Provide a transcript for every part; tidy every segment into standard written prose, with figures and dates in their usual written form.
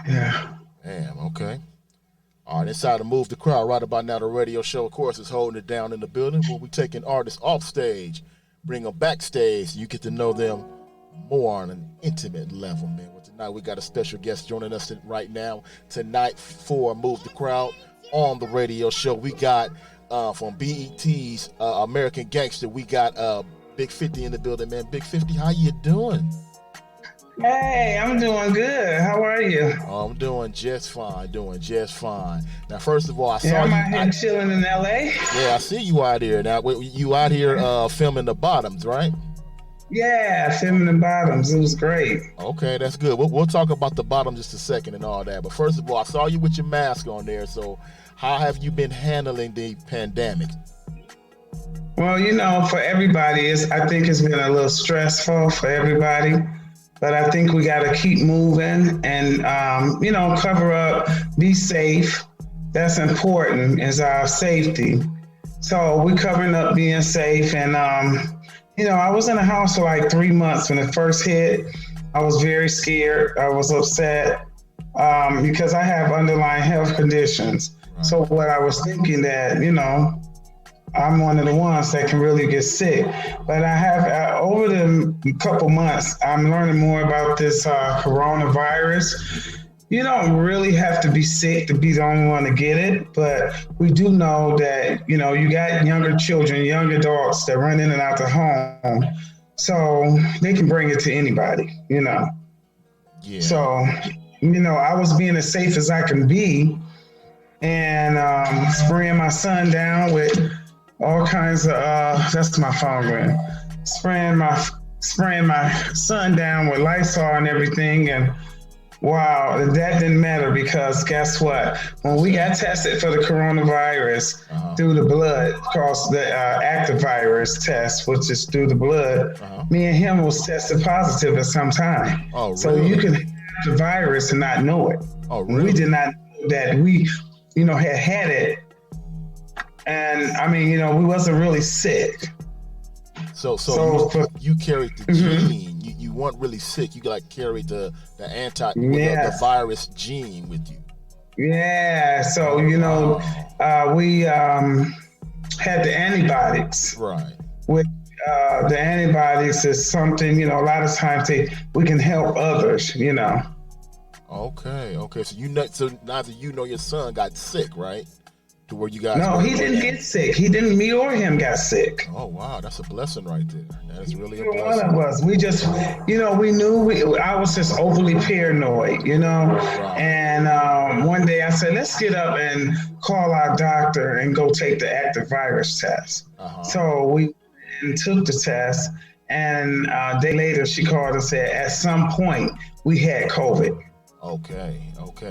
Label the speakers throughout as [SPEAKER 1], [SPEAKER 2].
[SPEAKER 1] Yeah.
[SPEAKER 2] Damn, okay. All right, inside to Move the Crowd. Right about now, the radio show, of course, is holding it down in the building where we taking artists off stage, bring them backstage, so you get to know them more on an intimate level, man. Well, tonight we got a special guest joining us right now. Tonight for Move the Crowd on the radio show, we got from BET's American Gangster, we got Big 50 in the building, man. Big 50, how you doing?
[SPEAKER 1] Hey, I'm doing good. How are you?
[SPEAKER 2] Oh, I'm doing just fine, doing just fine. Now, first of all, I
[SPEAKER 1] Yeah,
[SPEAKER 2] saw
[SPEAKER 1] I'm
[SPEAKER 2] you.
[SPEAKER 1] out here chilling in LA.
[SPEAKER 2] Yeah, I see you out here. Now, you out here filming the bottoms, right?
[SPEAKER 1] Yeah, filming the bottoms. It was great.
[SPEAKER 2] Okay, that's good. We'll talk about the bottom just a second and all that. But first of all, I saw you with your mask on there. So, how have you been handling the pandemic?
[SPEAKER 1] Well, for everybody, I think it's been a little stressful for everybody. But I think we got to keep moving and, cover up, be safe. That's important, is our safety. So we're covering up, being safe. And, I was in the house for like 3 months when it first hit. I was very scared. I was upset because I have underlying health conditions. Right. So what I was thinking that, I'm one of the ones that can really get sick. But I have, over the couple months, I'm learning more about this coronavirus. You don't really have to be sick to be the only one to get it. But we do know that, you got younger children, young adults that run in and out the home. So they can bring it to anybody, Yeah. So, I was being as safe as I can be and spraying my son down with all kinds of that's my phone ring. Spraying my son down with Lysol and everything, and wow, that didn't matter because guess what? When we got tested for the coronavirus through the blood, called the active virus test, which is through the blood, me and him was tested positive at some time.
[SPEAKER 2] Oh, really?
[SPEAKER 1] So you can have the virus and not know it.
[SPEAKER 2] Oh, really?
[SPEAKER 1] We did not know that we, had it. And I mean, we wasn't really sick.
[SPEAKER 2] So you carried the gene. You weren't really sick. You carried the the virus gene with you.
[SPEAKER 1] Yeah. So we had the antibiotics.
[SPEAKER 2] Right.
[SPEAKER 1] With the antibiotics is something a lot of times we can help others.
[SPEAKER 2] Okay. So neither you nor your son got sick, right? To where you guys.
[SPEAKER 1] No, he didn't get sick. Me or him got sick.
[SPEAKER 2] Oh wow, that's a blessing right there. That's really a blessing.
[SPEAKER 1] One of us. We just, we knew. I was just overly paranoid, Right. And one day I said, let's get up and call our doctor and go take the active virus test. So we took the test, and a day later she called and said, at some point we had COVID.
[SPEAKER 2] Okay.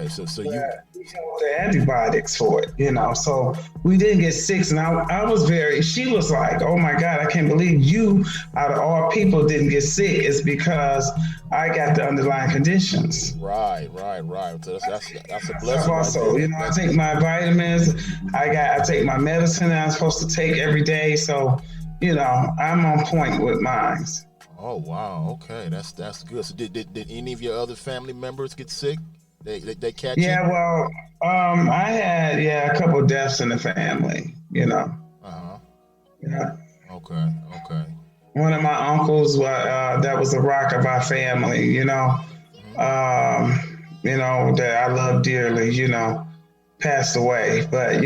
[SPEAKER 2] So you
[SPEAKER 1] held the antibiotics for it, So we didn't get sick, and I was she was like, "Oh my God, I can't believe you, out of all people, didn't get sick." It's because I got the underlying conditions.
[SPEAKER 2] Right. So that's a blessing.
[SPEAKER 1] Also, I take my vitamins. I take my medicine that I'm supposed to take every day. So, I'm on point with mine.
[SPEAKER 2] Oh wow, okay, that's good. So did any of your other family members get sick? They catch it?
[SPEAKER 1] Yeah, well, I had a couple of deaths in the family. Yeah.
[SPEAKER 2] Okay.
[SPEAKER 1] One of my uncles, that was the rock of our family. That I love dearly. Passed away, but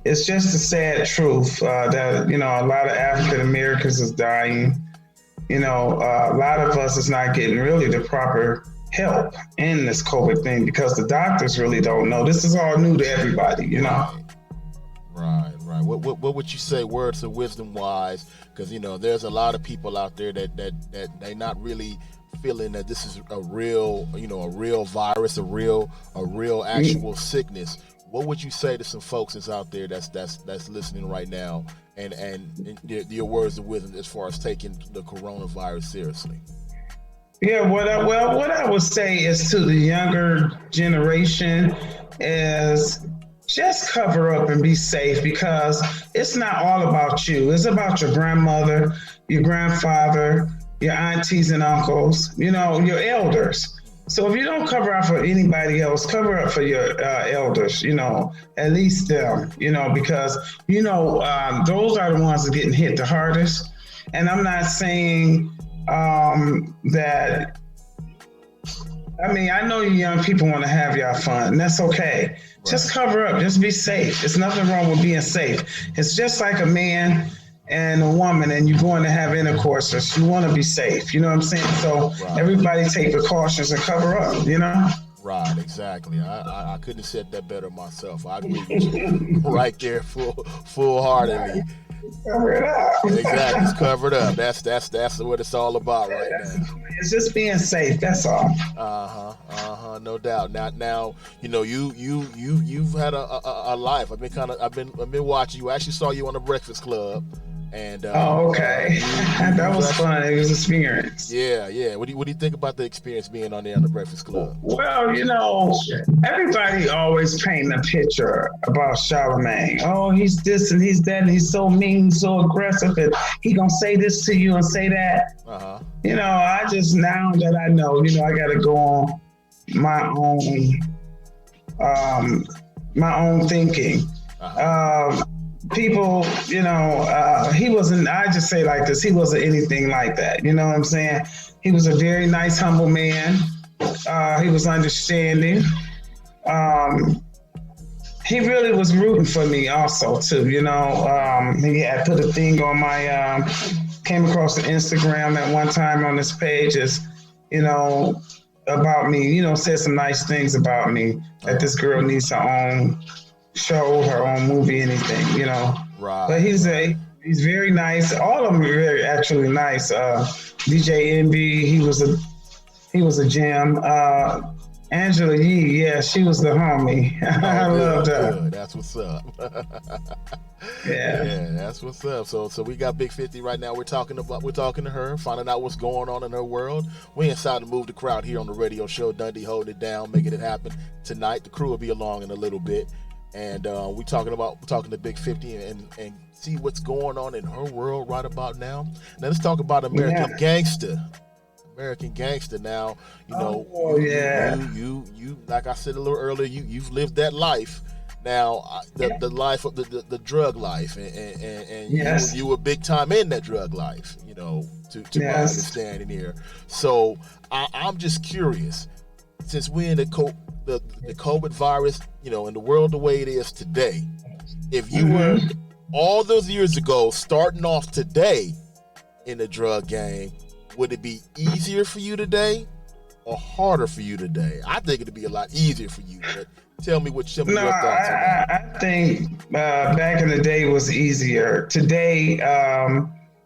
[SPEAKER 1] it's just a sad truth that a lot of African Americans is dying. A lot of us is not getting really the proper help in this COVID thing because the doctors really don't know. This is all new to everybody,
[SPEAKER 2] Right. What would you say, words of wisdom wise? Because there's a lot of people out there that they not really feeling that this is a real virus, a real actual sickness. What would you say to some folks that's out there that's listening right now, and your words of wisdom as far as taking the coronavirus seriously?
[SPEAKER 1] Yeah, what I would say is to the younger generation is just cover up and be safe because it's not all about you. It's about your grandmother, your grandfather, your aunties and uncles, your elders. So if you don't cover up for anybody else, cover up for your elders, at least them, because, those are the ones that are getting hit the hardest. And I'm not saying that, I know you young people want to have y'all fun, and that's okay. Right. Just cover up, just be safe. There's nothing wrong with being safe. It's just like a man and a woman, and you're going to have intercourse, so you want to be safe. You know what I'm saying? So Everybody take precautions and cover up,
[SPEAKER 2] Right, exactly. I couldn't have said that better myself. I agree with you right there, full-heartedly.
[SPEAKER 1] Cover it up.
[SPEAKER 2] Exactly, it's covered up. That's what it's all about right now.
[SPEAKER 1] It's just being safe. That's all.
[SPEAKER 2] No doubt. Now, you've had a life. I've been watching you. I actually saw you on the Breakfast Club. And
[SPEAKER 1] okay. That was fun. It was an experience.
[SPEAKER 2] Yeah. What do you think about the experience being on there on the Breakfast Club?
[SPEAKER 1] Well, everybody always paint a picture about Charlamagne. Oh, he's this and he's that, and he's so mean, so aggressive, and he gonna say this to you and say that. I just, now that I know, I gotta go on my own thinking. People, he wasn't, I just say like this, he wasn't anything like that. You know what I'm saying? He was a very nice, humble man. He was understanding. He really was rooting for me also too, he had put a thing on my, came across the Instagram at one time on this page about me, said some nice things about me, that this girl needs her own show, her own movie, anything, Right. But he's very nice. All of them are very actually nice. DJ Envy, he was a gem. Angela Yee, yeah, she was the homie. I loved her.
[SPEAKER 2] Good. That's what's up.
[SPEAKER 1] Yeah,
[SPEAKER 2] that's what's up. So we got Big 50 right now. We're talking to her, finding out what's going on in her world. We inside to Move the Crowd here on the radio show. Dundee holding it down, making it happen tonight. The crew will be along in a little bit. And we're talking to Big 50 and see what's going on in her world right about now. Now let's talk about American Gangster. American Gangster. Now, you like I said a little earlier, you've lived that life. Now, the life of the drug life, and
[SPEAKER 1] yes.
[SPEAKER 2] you were big time in that drug life. To my understanding here. So I'm just curious, since we're in the COVID virus, in the world the way it is today, if you were all those years ago starting off today in the drug game, would it be easier for you today or harder for you today? I think it'd be a lot easier for you, but tell me your thoughts on that.
[SPEAKER 1] I think back in the day it was easier. Today,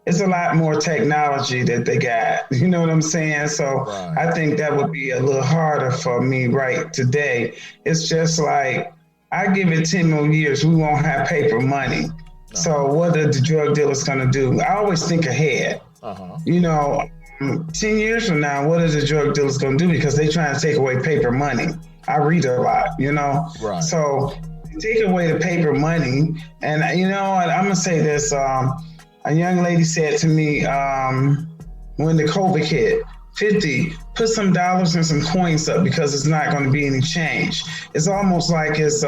[SPEAKER 1] it's a lot more technology that they got. You know what I'm saying? So right. I think that would be a little harder for me right today. It's just like, I give it 10 more years, we won't have paper money. Uh-huh. So what are the drug dealers gonna do? I always think ahead. 10 years from now, what are the drug dealers gonna do? Because they're trying to take away paper money. I read a lot,
[SPEAKER 2] Right.
[SPEAKER 1] So take away the paper money. And I'm gonna say this, a young lady said to me when the COVID hit, 50, put some dollars and some coins up because it's not going to be any change. It's almost like it's,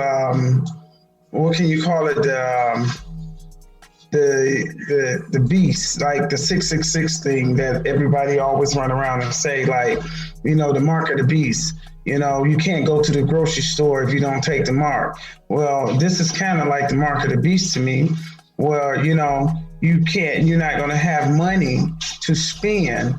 [SPEAKER 1] what can you call it? The beast, like the 666 thing that everybody always run around and say, like, the mark of the beast. You can't go to the grocery store if you don't take the mark. Well, this is kind of like the mark of the beast to me. Well, you're not going to have money to spend.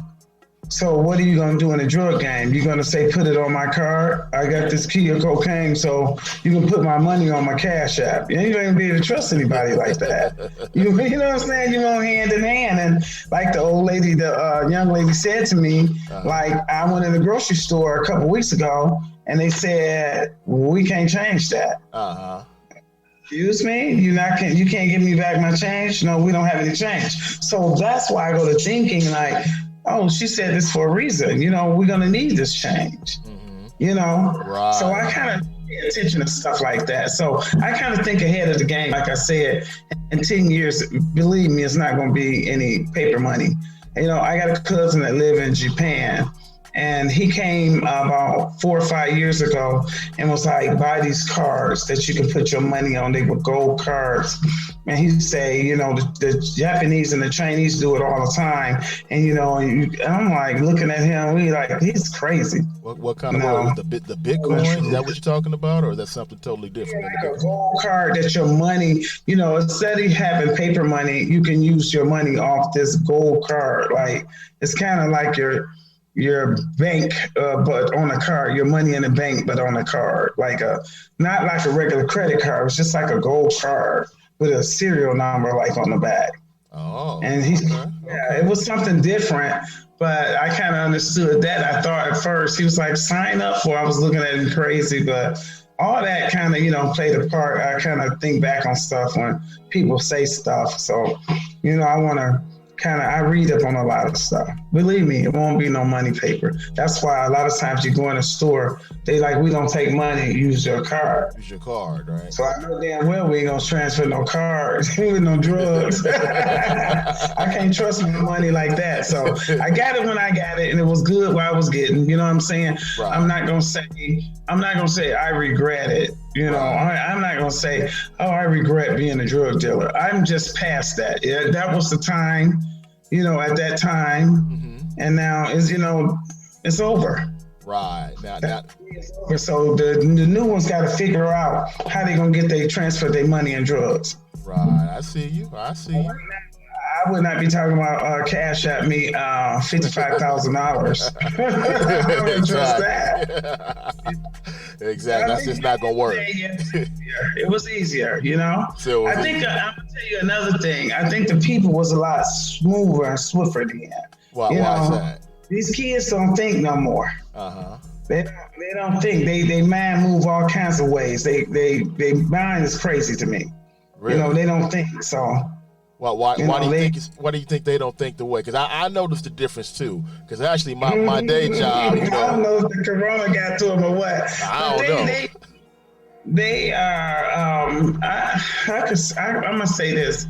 [SPEAKER 1] So what are you going to do in the drug game? You're going to say, put it on my card. I got this key of cocaine, so you can put my money on my Cash App. You ain't going to be able to trust anybody like that. You know what I'm saying? You're going hand in hand. And like the young lady said to me, like, I went in the grocery store a couple weeks ago and they said, well, we can't change that. Excuse me? You can't give me back my change? No, we don't have any change. So that's why I go to thinking like, oh, she said this for a reason. We're going to need this change.
[SPEAKER 2] Right.
[SPEAKER 1] So I kind of pay attention to stuff like that. So I kind of think ahead of the game. Like I said, in 10 years, believe me, it's not going to be any paper money. I got a cousin that live in Japan, And he came about 4 or 5 years ago and was like, buy these cards that you can put your money on. They were gold cards. And he say, the Japanese and the Chinese do it all the time. And, I'm like looking at him, he's crazy.
[SPEAKER 2] What kind of word? The Bitcoin? Is that what you're talking about? Or is that something totally different?
[SPEAKER 1] Like a gold card that your money, instead of having paper money, you can use your money off this gold card. Like, it's kind of like your bank, but on a card, your money in the bank, but on a card, not like a regular credit card. It's just like a gold card with a serial number on the back.
[SPEAKER 2] Oh,
[SPEAKER 1] and it was something different, but I kind of understood that. I thought at first he was like, sign up for, I was looking at him crazy, but all that kind of, played a part. I kind of think back on stuff when people say stuff. So, I want to I read up on a lot of stuff. Believe me, it won't be no money paper. That's why a lot of times you go in a store, they we don't take money, use your card.
[SPEAKER 2] Use your card, right?
[SPEAKER 1] So I know damn well we ain't gonna transfer no cards, with no drugs. I can't trust my money like that. So I got it when I got it, and it was good what I was getting. You know what I'm saying? Right. I'm not gonna say I regret it. I'm not gonna say, oh, I regret being a drug dealer. I'm just past that. Yeah, that was the time, at that time, and now it's over.
[SPEAKER 2] Right. Now.
[SPEAKER 1] So the new ones got to figure out how they gonna transfer their money and drugs.
[SPEAKER 2] Right. I see you.
[SPEAKER 1] I would not be talking about Cash at me $55,000. I wouldn't trust that.
[SPEAKER 2] Exactly. That's just not gonna work.
[SPEAKER 1] It was easier,
[SPEAKER 2] So
[SPEAKER 1] I think I'm gonna tell you another thing. I think the people was a lot smoother and swifter then.
[SPEAKER 2] Why is that?
[SPEAKER 1] These kids don't think no more. They don't think. They mind move all kinds of ways. They mind is crazy to me.
[SPEAKER 2] Really?
[SPEAKER 1] They don't think so.
[SPEAKER 2] Well, why do you think they don't think the way? Because I noticed the difference too. Because actually, my day job,
[SPEAKER 1] I don't know if the corona got to them or what.
[SPEAKER 2] I don't know.
[SPEAKER 1] They are. I'm gonna say this.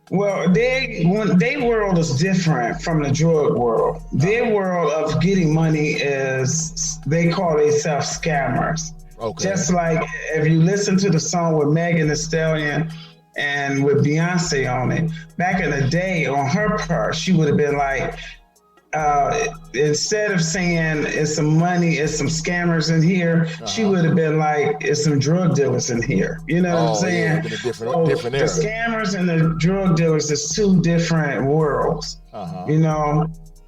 [SPEAKER 1] Well, their world is different from the drug world. Their world of getting money is, they call themselves scammers.
[SPEAKER 2] Okay.
[SPEAKER 1] Just like if you listen to the song with Megan Thee Stallion and with Beyonce on it, back in the day on her part, she would have been like, instead of saying it's some money, it's some scammers in here, she would have been like, it's some drug dealers in here. You know what I'm saying?
[SPEAKER 2] Yeah, been a different era.
[SPEAKER 1] The scammers and the drug dealers is two different worlds.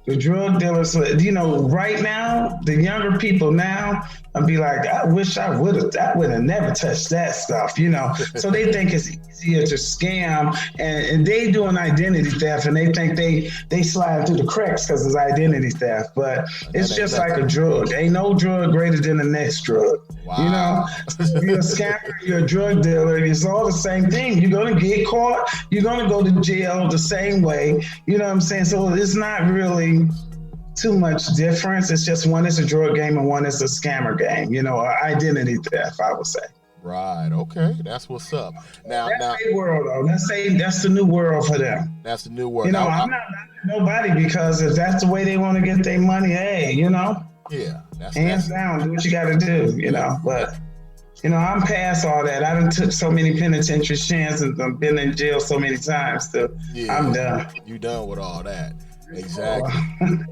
[SPEAKER 1] The drug dealers, right now, the younger people now, I'd be like, I wish I would have never touched that stuff, So they think it's easier to scam, and they doing identity theft, and they think they slide through the cracks because it's identity theft. But it's just like a drug. Ain't no drug greater than the next drug.
[SPEAKER 2] Wow.
[SPEAKER 1] So if you're a scammer, you're a drug dealer, it's all the same thing. You're gonna get caught, you're gonna go to jail the same way. You know what I'm saying? So it's not really too much difference. It's just one is a drug game and one is a scammer game, identity theft, I would say.
[SPEAKER 2] Right. Okay. That's what's up. Now,
[SPEAKER 1] that's their world, though. That's the new world for them.
[SPEAKER 2] That's the new world.
[SPEAKER 1] I'm not nobody, because if that's the way they want to get their money, hey,
[SPEAKER 2] Yeah.
[SPEAKER 1] Hands down, do what you got to do, But, I'm past all that. I done took so many penitentiary chances and been in jail so many times. I'm done.
[SPEAKER 2] You done with all that. Exactly.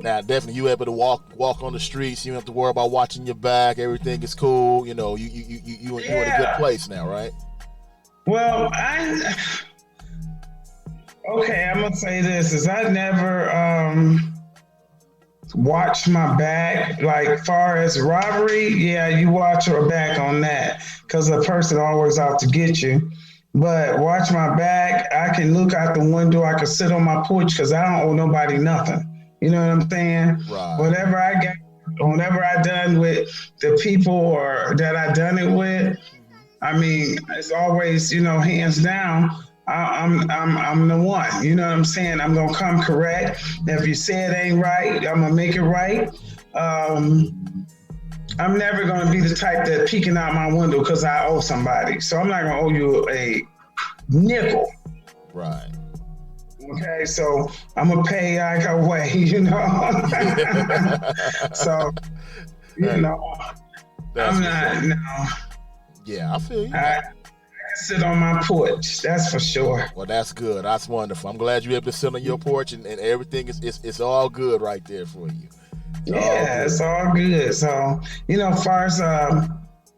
[SPEAKER 2] Now, definitely, you able to walk on the streets. You don't have to worry about watching your back. Everything is cool. You in a good place now, right?
[SPEAKER 1] Well, I'm gonna say this: is I never watch my back. Like far as robbery, yeah, you watch your back on that because the person always out to get you. But watch my back. I can look out the window. I can sit on my porch because I don't owe nobody nothing. You know what I'm saying?
[SPEAKER 2] Right.
[SPEAKER 1] Whatever I done with the people or that I done it with, I mean, it's always, hands down. I'm the one. You know what I'm saying? I'm gonna come correct. If you say it ain't right, I'm gonna make it right. I'm never going to be the type that peeking out my window because I owe somebody. So I'm not going to owe you a nickel.
[SPEAKER 2] Right.
[SPEAKER 1] Okay, so I'm gonna pay like a way, So you
[SPEAKER 2] Hey,
[SPEAKER 1] know,
[SPEAKER 2] that's
[SPEAKER 1] I'm
[SPEAKER 2] what's up.
[SPEAKER 1] not. No,
[SPEAKER 2] Yeah, I feel you.
[SPEAKER 1] I sit on my porch. That's for sure.
[SPEAKER 2] Well, that's good. That's wonderful. I'm glad you're able to sit on your porch and everything is it's all good right there for you. It's all
[SPEAKER 1] Yeah, it's
[SPEAKER 2] good.
[SPEAKER 1] all good. So far as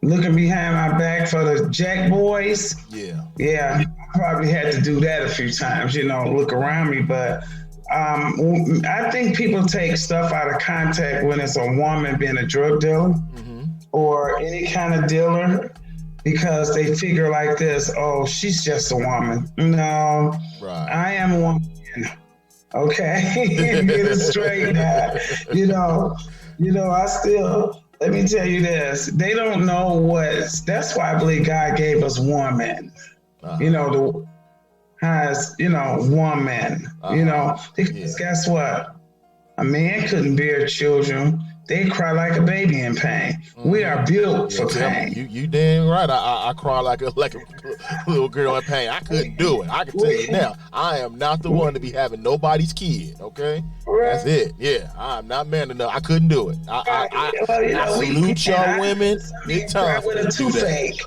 [SPEAKER 1] looking behind my back for the Jack Boys,
[SPEAKER 2] Yeah.
[SPEAKER 1] yeah, I probably had to do that a few times. Look around me, but I think people take stuff out of context when it's a woman being a drug dealer
[SPEAKER 2] Mm-hmm.
[SPEAKER 1] or any kind of dealer because they figure like this: oh, she's just a woman. No,
[SPEAKER 2] Right.
[SPEAKER 1] I am a woman. Okay, get it straight now. You know, I still let me tell you this. They don't know that's why I believe God gave us woman.
[SPEAKER 2] Uh-huh.
[SPEAKER 1] The has, woman,
[SPEAKER 2] Uh-huh.
[SPEAKER 1] because
[SPEAKER 2] Yeah.
[SPEAKER 1] guess what? A man couldn't bear children. They cry like a baby in pain. We
[SPEAKER 2] Mm-hmm.
[SPEAKER 1] are built
[SPEAKER 2] Yeah,
[SPEAKER 1] for
[SPEAKER 2] tell me,
[SPEAKER 1] pain.
[SPEAKER 2] you dang right. I cry like a little girl in pain. I couldn't do it. I can tell you
[SPEAKER 1] We,
[SPEAKER 2] now. I am not the one to be having nobody's kid. Okay, that's
[SPEAKER 1] right.
[SPEAKER 2] it. Yeah, I'm not man enough. I couldn't do it.
[SPEAKER 1] Well,
[SPEAKER 2] I
[SPEAKER 1] we
[SPEAKER 2] salute
[SPEAKER 1] can.
[SPEAKER 2] y'all women
[SPEAKER 1] Some
[SPEAKER 2] big
[SPEAKER 1] men cry
[SPEAKER 2] time for
[SPEAKER 1] with a
[SPEAKER 2] to do that.
[SPEAKER 1] toothache.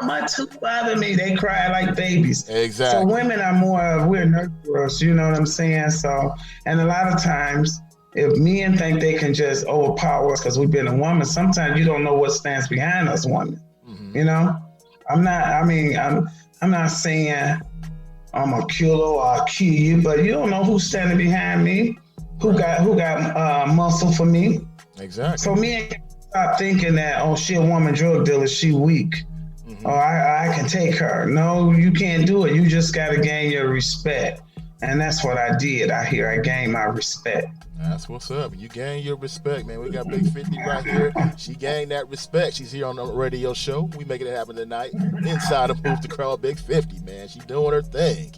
[SPEAKER 1] Oh, my tooth bother me. They cry like babies. So
[SPEAKER 2] Exactly.
[SPEAKER 1] women are we're nurturers, you know what I'm saying? So, and a lot of times, if men think they can just overpower us because we've been a woman, sometimes you don't know what stands behind us women.
[SPEAKER 2] Mm-hmm.
[SPEAKER 1] You know, I'm not. I mean, I'm not saying I'm a killer or I'll kill you, but you don't know who's standing behind me,
[SPEAKER 2] Right.
[SPEAKER 1] who got muscle for me.
[SPEAKER 2] Exactly.
[SPEAKER 1] So men stop thinking that, oh, she a woman drug dealer, she weak. Oh,
[SPEAKER 2] Mm-hmm.
[SPEAKER 1] I can take her. No, you can't do it. You just got to gain your respect. And that's what I did. I gained my respect.
[SPEAKER 2] That's what's up. You gain your respect, man. We got Big 50 right here. She gained that respect. She's here on the radio show. We making it happen tonight. Inside of Move the Crowd, Big 50, man. She doing her thing.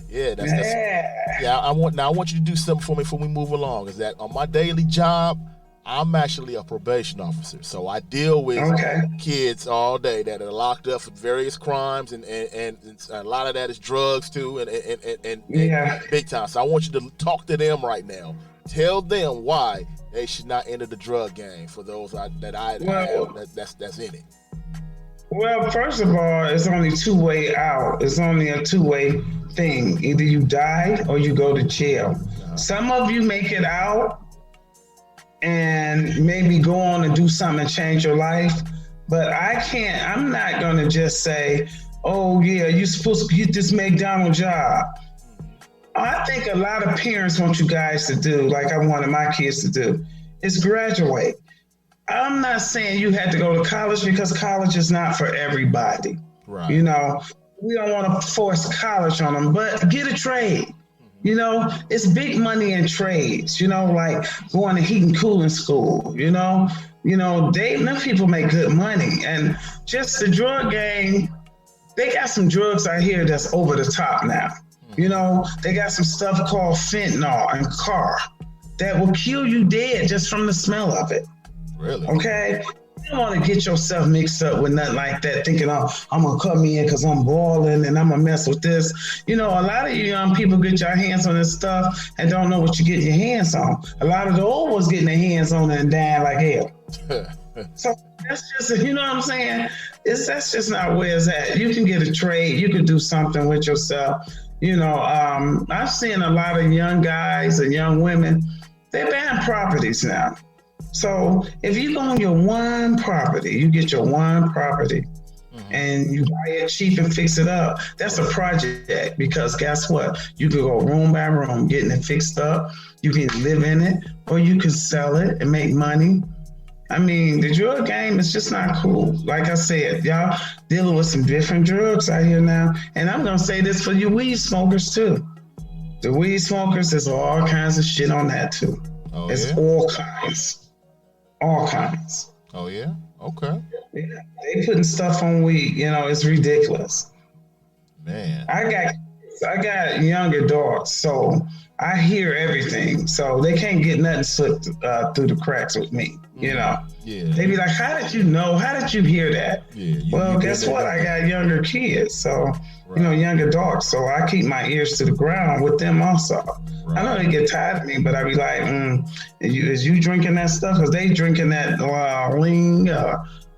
[SPEAKER 2] Yeah, that's
[SPEAKER 1] Yeah.
[SPEAKER 2] yeah. I want you to do something for me before we move along. Is that on my daily job, I'm actually a probation officer. So I deal with
[SPEAKER 1] Okay.
[SPEAKER 2] kids all day that are locked up for various crimes and a lot of that is drugs too and
[SPEAKER 1] Yeah.
[SPEAKER 2] big time. So I want you to talk to them right now. Tell them why they should not enter the drug game for those that I have
[SPEAKER 1] Well,
[SPEAKER 2] that's in it.
[SPEAKER 1] first of all, it's only two-way out. It's only a two-way thing. Either you die or you go to jail.
[SPEAKER 2] Uh-huh.
[SPEAKER 1] Some of you make it out and maybe go on and do something and change your life. But I'm not going to just say, oh, yeah, you're supposed to get this McDonald's job. I think a lot of parents want you guys to do, like I wanted my kids to do, is graduate. I'm not saying you had to go to college because college is not for everybody.
[SPEAKER 2] Right.
[SPEAKER 1] You know, we don't want to force college on them, but get a trade. It's big money in trades, like going to heat and cooling school, them people make good money. And just the drug game, they got some drugs out here that's over the top now. They got some stuff called fentanyl and car that will kill you dead just from the smell of it.
[SPEAKER 2] Really?
[SPEAKER 1] Okay? You don't want to get yourself mixed up with nothing like that, thinking, oh, I'm going to come in because I'm balling and I'm going to mess with this. A lot of you young people get your hands on this stuff and don't know what you're getting your hands on. A lot of the old ones getting their hands on it and dying like hell. So that's just, you know what I'm saying? That's just not where it's at. You can get a trade. You can do something with yourself. I've seen a lot of young guys and young women, they're buying properties now. So if you go on your one property, you get your one property and you buy it cheap and fix it up. That's a project because guess what? You can go room by room getting it fixed up. You can live in it or you can sell it and make money. I mean, the drug game is just not cool. Like I said, y'all dealing with some different drugs out here now. And I'm going to say this for you weed smokers too. The weed smokers, there's all kinds of shit on that too.
[SPEAKER 2] Oh,
[SPEAKER 1] It's
[SPEAKER 2] yeah?
[SPEAKER 1] all kinds. All kinds.
[SPEAKER 2] Oh, yeah? Okay.
[SPEAKER 1] Yeah, they putting stuff on weed. It's ridiculous.
[SPEAKER 2] Man.
[SPEAKER 1] I got young adults, so I hear everything, so they can't get nothing slipped through the cracks with me. You know, they be like, "How did you know? How did you hear that?" Well, guess what? I got younger kids, so younger dogs, so I keep my ears to the ground with them also. I know they get tired of me, but I be like, "Is you drinking that stuff? Because they drinking that lean."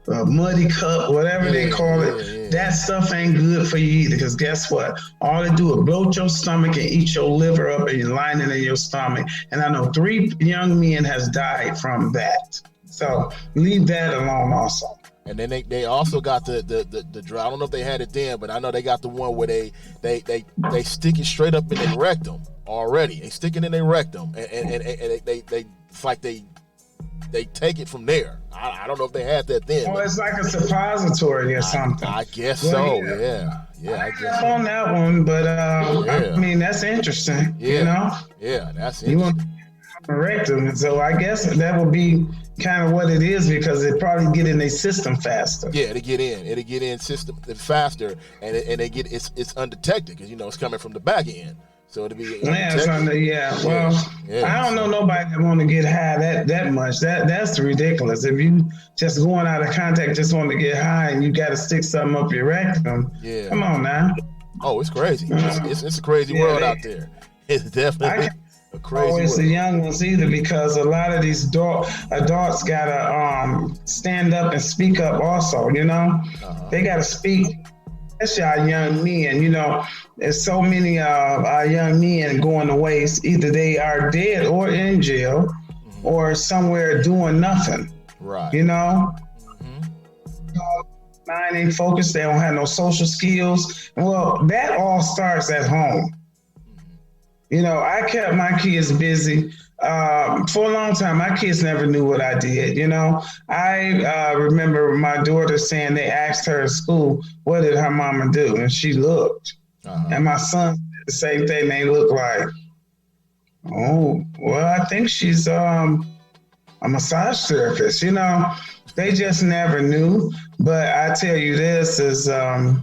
[SPEAKER 1] Muddy cup, whatever they call it, that stuff ain't good for you either. Because guess what? All they do is bloat your stomach and eat your liver up and your lining in your stomach. And I know 3 young men has died from that. So leave that alone also.
[SPEAKER 2] And then they also got the I don't know if they had it then, but I know they got the one where they stick it straight up in their rectum already. They stick it in their rectum and they it's like they take it from there. I don't know if they had that then.
[SPEAKER 1] Oh, it's like a suppository or something.
[SPEAKER 2] I guess so. Yeah. I guess
[SPEAKER 1] on that one, but I mean that's interesting. You know.
[SPEAKER 2] Yeah, that's interesting.
[SPEAKER 1] You want to rectum, so I guess that would be kind of what it is because it probably get in their system faster.
[SPEAKER 2] Yeah, it'll get in system faster, and it's undetected because it's coming from the back end. So it'll be
[SPEAKER 1] Well, I don't know nobody that want to get high that much. That's ridiculous. If you just going out of contact, just want to get high, and you got to stick something up your rectum. Yeah, come on now.
[SPEAKER 2] Oh, it's crazy. It's a crazy world out there. It's definitely a crazy world.
[SPEAKER 1] It's the young ones either because a lot of these adults gotta stand up and speak up. Also, they gotta speak. Especially our young men, there's so many of our young men going to waste. Either they are dead or in jail or somewhere doing nothing.
[SPEAKER 2] Right.
[SPEAKER 1] Mind ain't focused. They don't have no social skills. Well, that all starts at home. I kept my kids busy. For a long time, my kids never knew what I did. I remember my daughter saying they asked her at school, what did her mama do? And she looked. And my son did the same thing. They look like, oh, well, I think she's a massage therapist. They just never knew. But I tell you this is, I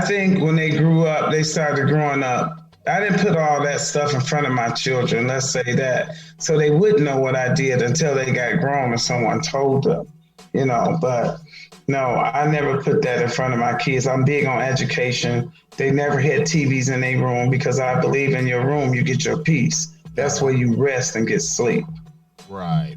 [SPEAKER 1] think when they grew up, they started growing up. I didn't put all that stuff in front of my children, let's say that, so they wouldn't know what I did until they got grown and someone told them, but no, I never put that in front of my kids. I'm big on education. They never had TVs in their room because I believe in your room, you get your peace. That's where you rest and get sleep.
[SPEAKER 2] Right.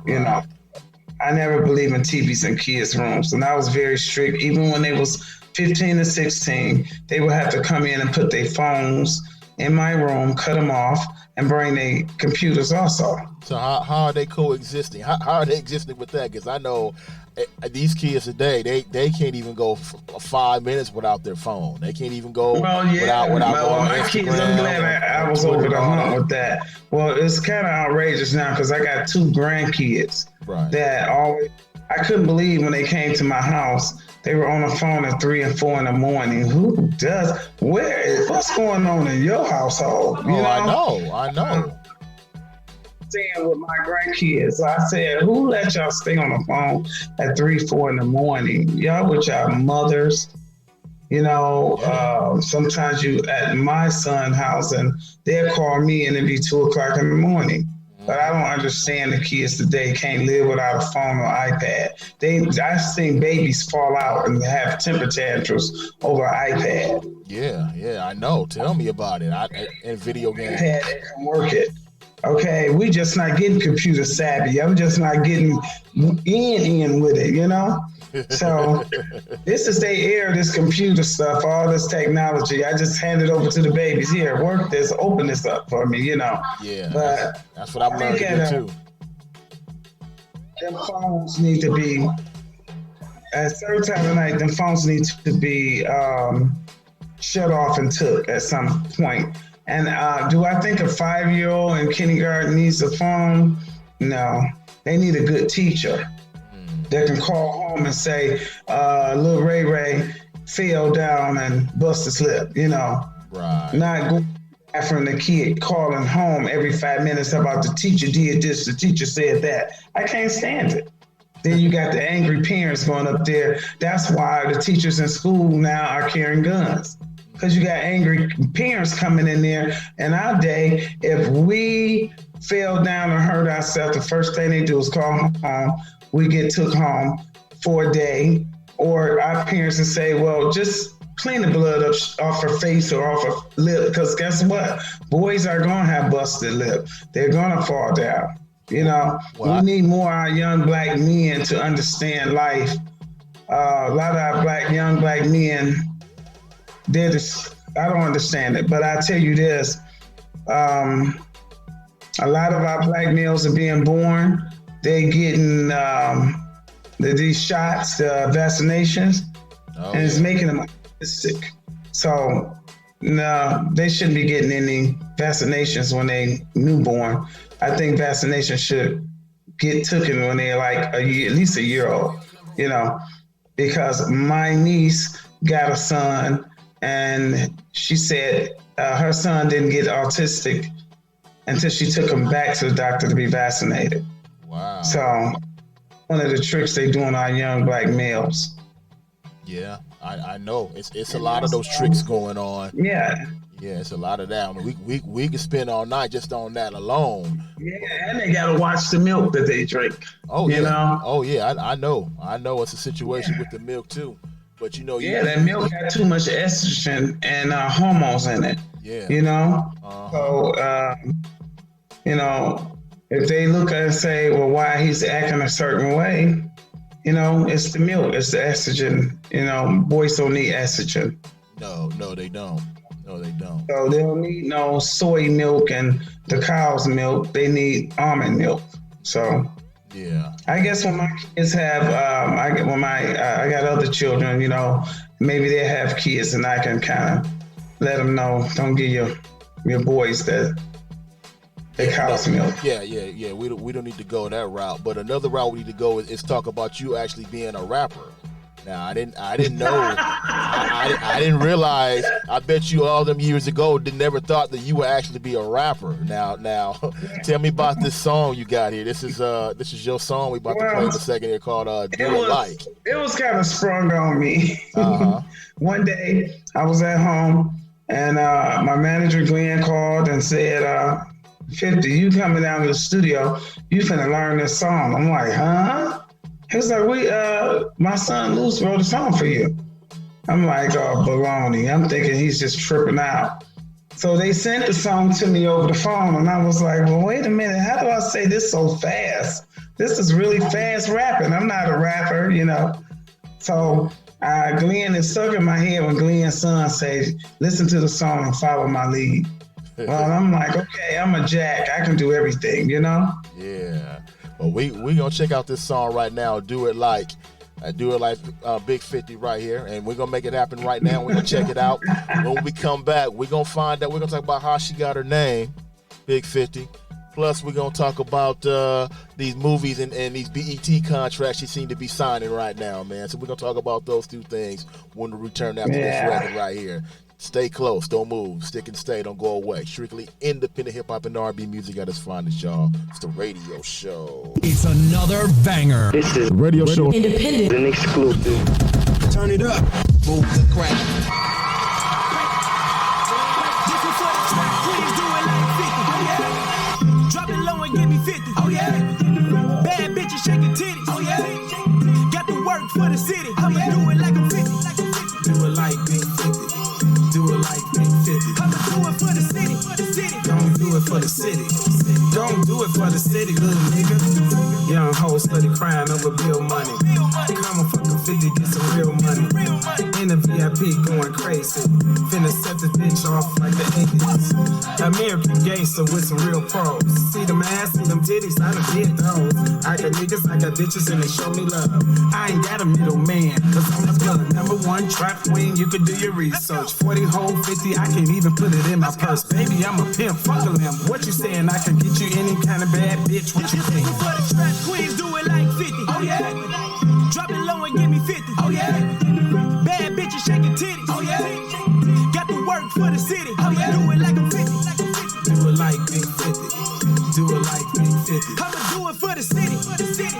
[SPEAKER 1] I never believe in TVs in kids' rooms. And I was very strict. Even when they was 15 to 16, they would have to come in and put their phones in my room, cut them off, and bring their computers also.
[SPEAKER 2] So how are they coexisting? How are they existing with that? Because I know these kids today, they can't even go 5 minutes without their phone. They can't even go without going on Instagram.
[SPEAKER 1] Kids, I'm glad I was over the hump with that. Well, it's kind of outrageous now because I got 2 grandkids that always, I couldn't believe when they came to my house, they were on the phone at 3 and 4 in the morning. Who does? What's going on in your household?
[SPEAKER 2] I know.
[SPEAKER 1] Staying with my grandkids. I said, who let y'all stay on the phone at 3, 4 in the morning? Y'all with y'all mothers. Sometimes you at my son's house and they'll call me and it'll be 2 o'clock in the morning. But I don't understand the kids today can't live without a phone or iPad. I've seen babies fall out and have temper tantrums over an iPad.
[SPEAKER 2] Yeah, I know. Tell me about it. And video games.
[SPEAKER 1] iPad, they can work it. Okay, we just not getting computer savvy. I'm just not getting in with it, So this is their era, this computer stuff, all this technology. I just hand it over to the babies. Here, work this, open this up for me,
[SPEAKER 2] Yeah,
[SPEAKER 1] but
[SPEAKER 2] that's what I've learned to do too.
[SPEAKER 1] Them phones need to be, at a certain time of night, them phones need to be shut off and took at some point. And do I think a 5-year-old in kindergarten needs a phone? No, they need a good teacher that can call home and say, little Ray fell down and bust his lip,
[SPEAKER 2] Right.
[SPEAKER 1] Not going from the kid calling home every 5 minutes about the teacher did this, the teacher said that. I can't stand it. Then you got the angry parents going up there. That's why the teachers in school now are carrying guns. because you got angry parents coming in there. In our day, if we fell down or hurt ourselves, the first thing they do is call home. We get took home for a day, or our parents would say, well, just clean the blood up off her face or off her lip, because guess what? Boys are going to have busted lip. They're going to fall down. You know, we need more of our young black men to understand life. A lot of our young black men, I don't understand it, but I tell you this, a lot of our black males are being born, they're getting these shots, vaccinations, and it's making them sick. So no, they shouldn't be getting any vaccinations when they newborn. I think vaccinations should get taken when they're like at least a year old, you know, because my niece got a son and she said her son didn't get autistic until she took him back to the doctor to be vaccinated.
[SPEAKER 2] Wow.
[SPEAKER 1] So one of the tricks they do on our young black males.
[SPEAKER 2] Yeah, I know. It's a lot of those tricks going on.
[SPEAKER 1] Yeah.
[SPEAKER 2] Yeah, it's a lot of that. I mean, we could spend all night just on that alone.
[SPEAKER 1] Yeah, and they gotta watch the milk that they drink.
[SPEAKER 2] Oh,
[SPEAKER 1] you know?
[SPEAKER 2] Oh, yeah, I know. I know it's a situation with the milk, too. But, you know...
[SPEAKER 1] that milk got too much estrogen and hormones in it.
[SPEAKER 2] Yeah.
[SPEAKER 1] You know? So, you know, if they look at it and say, well, why he's acting a certain way, you know, it's the milk, it's the estrogen. You know, boys don't need estrogen.
[SPEAKER 2] No, they don't. No, they don't.
[SPEAKER 1] So they don't need no soy milk and the cow's milk. They need almond milk. So
[SPEAKER 2] yeah,
[SPEAKER 1] I guess when my kids have, I got other children, you know, maybe they have kids and I can kind of let them know, don't give your boys that cow's milk.
[SPEAKER 2] Yeah. We don't need to go that route. But another route we need to go is talk about you actually being a rapper. Now, I didn't know. I didn't realize. I bet you all them years ago never thought that you would actually be a rapper. Now, tell me about this song you got here. This is your song we about to play in a second here called Do It Like.
[SPEAKER 1] It was kind of sprung on me.
[SPEAKER 2] Uh-huh.
[SPEAKER 1] One day I was at home and my manager Glenn called and said, 50, you coming down to the studio, you finna learn this song. I'm like, huh? He was like, my son Luce wrote a song for you. I'm like, oh, baloney. I'm thinking he's just tripping out. So they sent the song to me over the phone, and I was like, well, wait a minute. How do I say this so fast? This is really fast rapping. I'm not a rapper, you know. So Glenn is stuck in my head when Glenn's son says, listen to the song and follow my lead. Well, I'm like, okay, I'm a jack. I can do everything, you know?
[SPEAKER 2] Yeah. Well, we gonna check out this song right now. Do It Like Big 50 right here, and we're gonna make it happen right now. We're gonna check it out. When we come back, we're gonna find out. We're gonna talk about how she got her name, Big 50. Plus, we're gonna talk about these movies and these BET contracts she seemed to be signing right now, man. So we're gonna talk about those two things when we return after this record right here. Stay close, don't move, stick and stay, don't go away. Strictly independent hip hop and R&B music at its finest, y'all. It's the radio show.
[SPEAKER 3] It's another banger.
[SPEAKER 4] This is
[SPEAKER 2] radio show.
[SPEAKER 4] Independent and exclusive.
[SPEAKER 3] Turn it up. Move the crowd.
[SPEAKER 5] Drop it low and give me 50. Oh yeah. Bad bitches shaking titties. Oh yeah. Got to work for the city. I'ma do it like I'm 50.
[SPEAKER 6] Do it like Big 50. Do it like Big 50.
[SPEAKER 5] I'ma do it for the city.
[SPEAKER 6] Don't do it for the city. Don't do it for the city, little nigga. Young hoes steady crying over bill money. Come on, fucking 50, get some real money. In the VIP going crazy. Finna set the bitch off like the 80s. American gangster with some real pros. See them ass, see them titties, I done did those. I got niggas, I got bitches, and they show me love. I ain't got a middle man, cause I'm the #1 trap queen, you can do your research. 40 whole 50, I can't even put it in my purse. Baby, I'm a pimp, fuck a limb. What you saying, I can get you any kind of bad bitch, what you think?
[SPEAKER 5] For the trap queens, do it like 50. Oh yeah. Drop it low and give me 50. Oh yeah. Bad bitches shaking titties. Oh yeah. Got to work for the city. Oh yeah. Do it like I'm 50.
[SPEAKER 6] Do it like Big 50. Do it like Big 50.
[SPEAKER 5] I'ma do it for the city.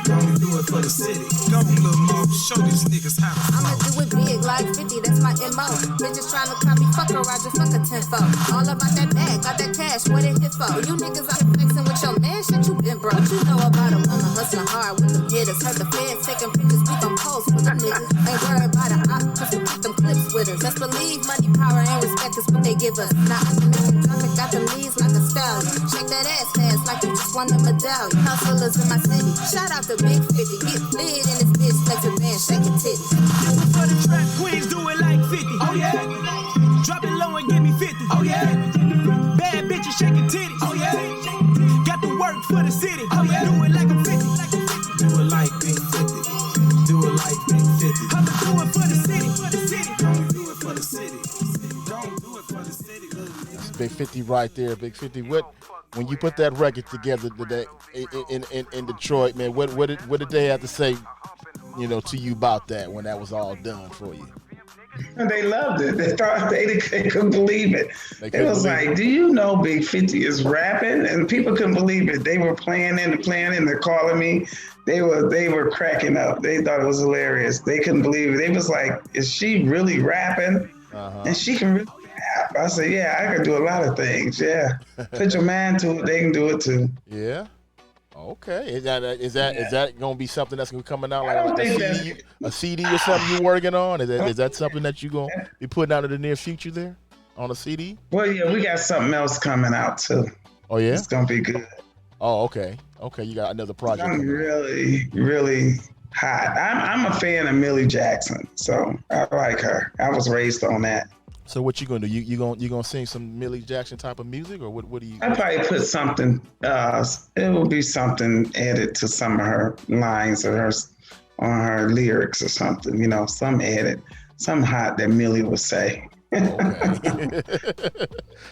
[SPEAKER 6] Don't do it for the city. Go, little mo, show these niggas how to
[SPEAKER 7] I'ma do it big like 50, that's my MO. Bitches trying to copy, fuck a Roger, fuck a tenfold. All about that bag, got that cash, what it hit for? You niggas out here flexing with your man, shit, you been broke. What you know about a woman hustling hard with them hitters? Heard the feds taking pictures, we gon' post for them niggas. Ain't worried about a op, cause we keep them clips with us. Best believe money, power, and respect is what they give us. Now I can make them drop it, got them knees like a stallion. Shake that ass fast like you just won the medallion. Hustlers in my city, shout out to Big 50. Get lit in this bitch, flex a band, shake it titties.
[SPEAKER 5] Do it for the trap queens, do it like 50. Oh yeah. Drop it low and give me 50. Oh yeah. Bad bitches shaking titties. Oh yeah. Got to work for the city. Oh yeah. Do it like I'm 50.
[SPEAKER 6] Do it like Big 50. Do it like Big 50.
[SPEAKER 5] I'ma do it for the city.
[SPEAKER 6] Don't do it for the city. Don't do it for the city.
[SPEAKER 2] That's Big 50 right there, Big 50. When you put that record together today in Detroit, man, what did they have to say, to you about that when that was all done for you?
[SPEAKER 1] And they loved it. They thought they couldn't believe it. It was like, do you know Big 50 is rapping? And people couldn't believe it. They were playing, they're calling me. They were cracking up. They thought it was hilarious. They couldn't believe it. They was like, is she really rapping? Uh-huh. And she can really rap. I said, yeah, I can do a lot of things. Yeah. Put your mind to it, they can do it too.
[SPEAKER 2] Yeah. Okay, is that going to be something that's going to be coming out like a CD or something you're working on? Is that something that you're going to be putting out in the near future there on a CD?
[SPEAKER 1] Well, yeah, we got something else coming out too.
[SPEAKER 2] Oh yeah,
[SPEAKER 1] it's going to be good.
[SPEAKER 2] Oh okay, you got another project.
[SPEAKER 1] I'm really, really hot. I'm a fan of Millie Jackson, so I like her. I was raised on that.
[SPEAKER 2] So what you gonna do? You gonna sing some Millie Jackson type of music, or what do you?
[SPEAKER 1] I probably put something. It will be something added to some of her lines or her lyrics or something. Some added, some hot that Millie would say.
[SPEAKER 2] Okay.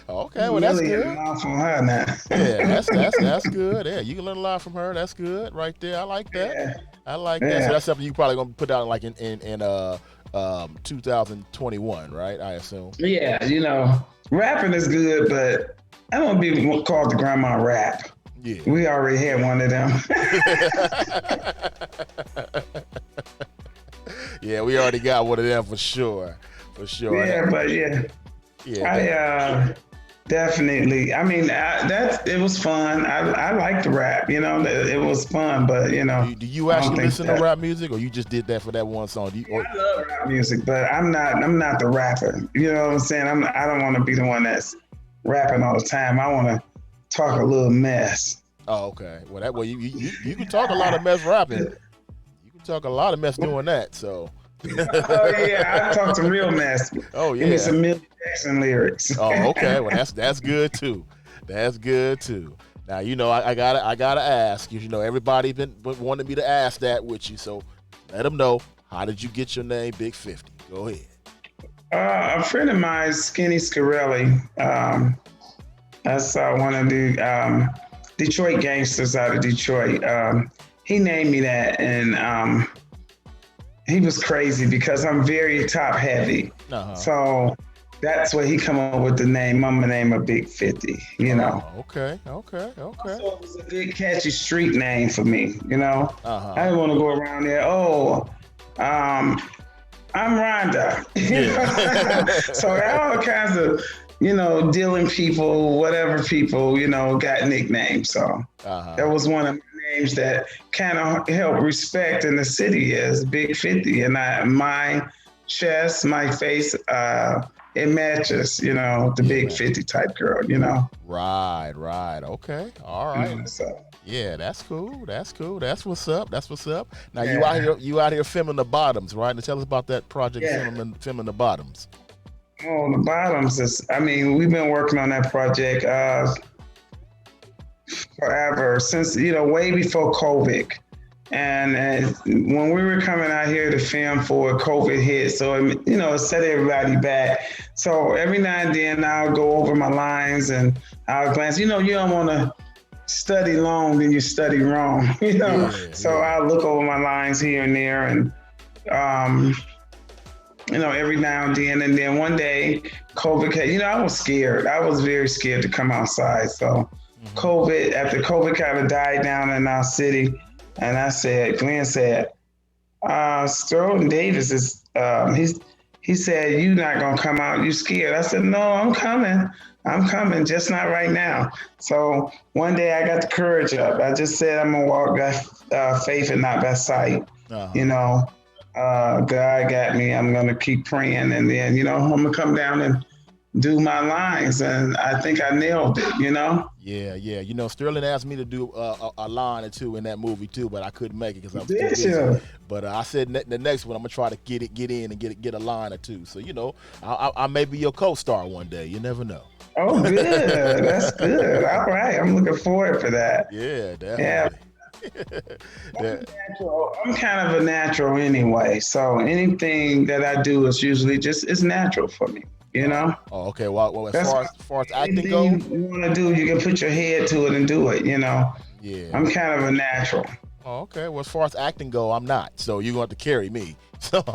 [SPEAKER 2] Okay. Well, that's good.
[SPEAKER 1] From her now.
[SPEAKER 2] Yeah, that's good. Yeah, you can learn a lot from her. That's good, right there. I like that.
[SPEAKER 1] Yeah.
[SPEAKER 2] I like that. So that's something you probably gonna put out like in 2021, right? I assume.
[SPEAKER 1] Yeah, rapping is good, but I don't want to be called the grandma rap. Yeah. We already had one of them.
[SPEAKER 2] Yeah, we already got one of them for sure.
[SPEAKER 1] Yeah, but yeah. I definitely. I mean, it was fun. I like the rap. It was fun, but
[SPEAKER 2] Do you actually listen to rap music, or you just did that for that one song?
[SPEAKER 1] I love rap music, but I'm not the rapper. You know what I'm saying? I don't want to be the one that's rapping all the time. I want to talk a little mess.
[SPEAKER 2] Oh, okay. Well, you can talk a lot of mess rapping. You can talk a lot of mess doing that. So.
[SPEAKER 1] Oh yeah, I talk some real mess.
[SPEAKER 2] Oh yeah.
[SPEAKER 1] Give me some Millie Jackson lyrics.
[SPEAKER 2] Oh, okay. Well, that's good too. That's good too. Now I gotta ask. Everybody been wanting me to ask that with you. So let them know, how did you get your name, Big 50? Go ahead.
[SPEAKER 1] A friend of mine, Skinny Scarelli. That's one of the Detroit gangsters out of Detroit. He named me that, and he was crazy because I'm very top heavy. Uh-huh. So that's where he come up with the name. I'm the name of Big 50,
[SPEAKER 2] Okay.
[SPEAKER 1] So it was a good catchy street name for me, Uh-huh. I didn't want to go around there, I'm Rhonda.
[SPEAKER 2] Yeah.
[SPEAKER 1] So all kinds of, dealing people, whatever people, got nicknames. So that was one of names that kind of help respect in the city is Big 50, and my chest, my face, it matches, the Big 50 type girl,
[SPEAKER 2] Right. Okay. All right. Yeah, that's cool. That's what's up. Now you out here filming the bottoms, right? And tell us about that project, filming the bottoms.
[SPEAKER 1] Oh, the bottoms we've been working on that project forever, since way before COVID, and when we were coming out here to film for COVID hit, so it set everybody back. So every now and then I'll go over my lines and I'll glance. You don't want to study long, then you study wrong. So I'll look over my lines here and there, and every now and then one day COVID came. I was scared. I was very scared to come outside. So after COVID kind of died down in our city, and Glenn said, Sterling Davis is, He said, "You not gonna come out? You scared?" I said, "No, I'm coming. I'm coming, just not right now." So one day I got the courage up. I just said I'm gonna walk by faith and not by sight. You know, God got me. I'm gonna keep praying, and then I'm gonna come down and do my lines, and I think I nailed it.
[SPEAKER 2] Yeah. Sterling asked me to do a line or two in that movie too, but I couldn't make it because I was too
[SPEAKER 1] Did
[SPEAKER 2] busy.
[SPEAKER 1] you?
[SPEAKER 2] But I said the next one I'm gonna try to get in and get a line or two. So I may be your co-star one day. You never know.
[SPEAKER 1] Oh, good. That's good. All right, I'm looking forward for that.
[SPEAKER 2] Yeah, definitely.
[SPEAKER 1] Yeah. I'm kind of a natural anyway, so anything that I do is usually it's natural for me.
[SPEAKER 2] Oh, okay. Well, as far as acting
[SPEAKER 1] goes,
[SPEAKER 2] goes,
[SPEAKER 1] you want to do, you can put your head to it and do it.
[SPEAKER 2] Yeah.
[SPEAKER 1] I'm kind of a natural.
[SPEAKER 2] Oh, okay. Well, as far as acting go, I'm not. So you're going to have to carry me. So to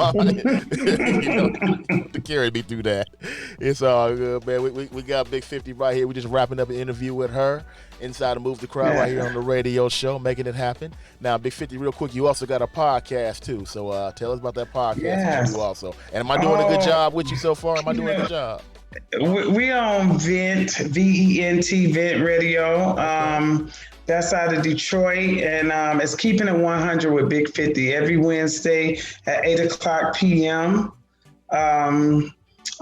[SPEAKER 2] carry me through that. It's all good, man. We got Big 50 right here. We're just wrapping up an interview with her inside of Move the Crowd right here on the radio show, making it happen. Now, Big 50, real quick, you also got a podcast too. So tell us about that podcast that you do also. And am I doing a good job with you so far? Am I doing a good job?
[SPEAKER 1] We on Vent, VENT, Vent Radio. That's out of Detroit, and it's Keeping It 100 with Big 50 every Wednesday at 8:00 p.m.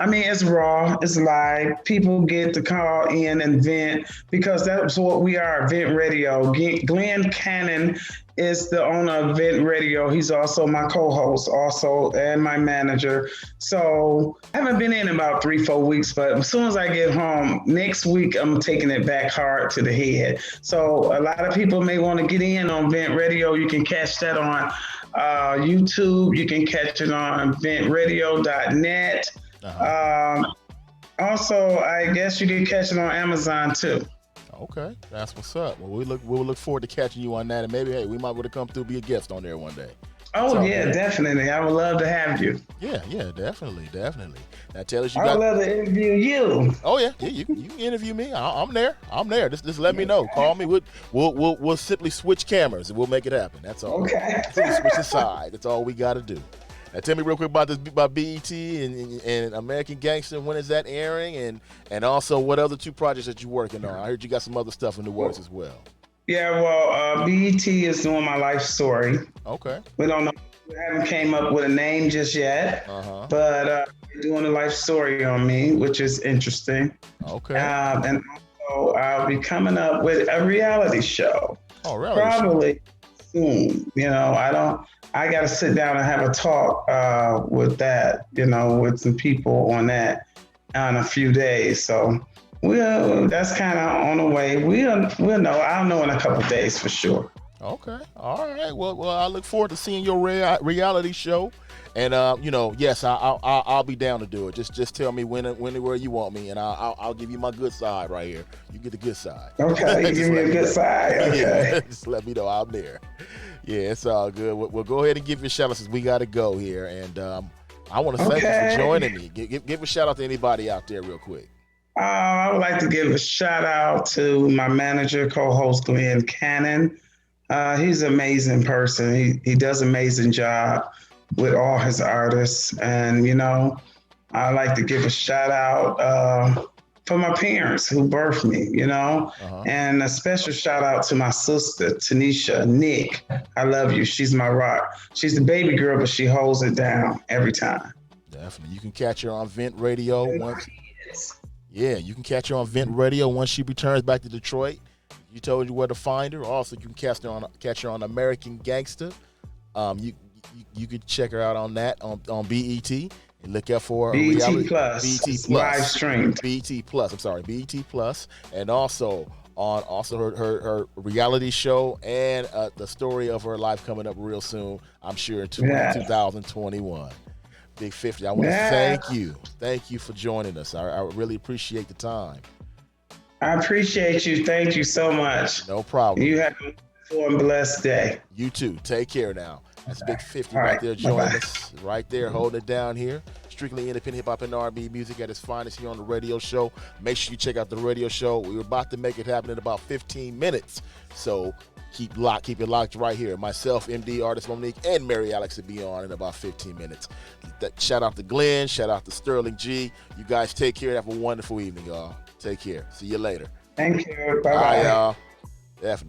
[SPEAKER 1] It's raw, it's live. People get to call in and vent because that's what we are, Vent Radio. Glenn Cannon is the owner of Vent Radio. He's also my co-host and my manager. So I haven't been in about 3-4 weeks, but as soon as I get home, next week, I'm taking it back hard to the head. So a lot of people may want to get in on Vent Radio. You can catch that on YouTube. You can catch it on ventradio.net. Also, I guess you can catch it on Amazon too.
[SPEAKER 2] Okay, that's what's up. Well, we'll look forward to catching you on that, and maybe we might want to come through, be a guest on there one day.
[SPEAKER 1] Oh yeah, definitely. I would love to have you.
[SPEAKER 2] Yeah, definitely. Now tell us
[SPEAKER 1] I would love to interview you.
[SPEAKER 2] Oh yeah, you can interview me. I'm there. Just let me know. Call me. We'll simply switch cameras and we'll make it happen. That's all.
[SPEAKER 1] Okay.
[SPEAKER 2] Simply switch the side. That's all we got to do. Now tell me real quick about BET and American Gangster. When is that airing? And also what other 2 projects that you're working on? I heard you got some other stuff in the works as well.
[SPEAKER 1] Yeah, well, BET is doing my life story.
[SPEAKER 2] Okay.
[SPEAKER 1] We don't know. We haven't came up with a name just yet. But they're doing a life story on me, which is interesting.
[SPEAKER 2] Okay.
[SPEAKER 1] And also I'll be coming up with a reality show.
[SPEAKER 2] Oh, really?
[SPEAKER 1] Probably soon. I got to sit down and have a talk with that, with some people on that in a few days. So that's kind of on the way. We'll know. I'll know in a couple of days for sure.
[SPEAKER 2] Okay. All right. Well, I look forward to seeing your reality show. And yes, I'll be down to do it. Just tell me when and where you want me, and I'll give you my good side right here. You get the good side.
[SPEAKER 1] Okay, you give me a good side. Okay.
[SPEAKER 2] Yeah, just let me know I'm there. Yeah, it's all good. We'll go ahead and give you a shout out since we got to go here, and I want to thank you for joining me. Give a shout out to anybody out there real quick.
[SPEAKER 1] I would like to give a shout out to my manager, co-host Glenn Cannon. He's an amazing person. He does an amazing job with all his artists. And, I like to give a shout out for my parents who birthed me, and a special shout out to my sister, Tanisha, Nick. I love you. She's my rock. She's the baby girl, but she holds it down every time.
[SPEAKER 2] Definitely. You can catch her on Vent Radio you can catch her on Vent Radio once she returns back to Detroit. You told you where to find her. Also, you can catch her on American Gangster. You could check her out on that on BET and look out for
[SPEAKER 1] BET Plus. BET Plus live streamed.
[SPEAKER 2] BET Plus. I'm sorry, BET Plus, and also on her reality show and the story of her life coming up real soon. I'm sure in 2021. Big 50. I want to thank you. Thank you for joining us. I really appreciate the time.
[SPEAKER 1] I appreciate you. Thank you so much.
[SPEAKER 2] No problem.
[SPEAKER 1] You have a wonderful and blessed day.
[SPEAKER 2] You too. Take care now. That's Big 50 right there joining us. Right there, holding it down here. Strictly independent hip-hop and R&B music at its finest here on the radio show. Make sure you check out the radio show. We're about to make it happen in about 15 minutes. So Keep it locked right here. Myself, MD, Artist Monique, and Mary Alex will be on in about 15 minutes. Shout out to Glenn. Shout out to Sterling G. You guys take care. Have a wonderful evening, y'all. Take care. See you later.
[SPEAKER 1] Thank you. Bye-bye.
[SPEAKER 2] Bye, y'all. Definitely.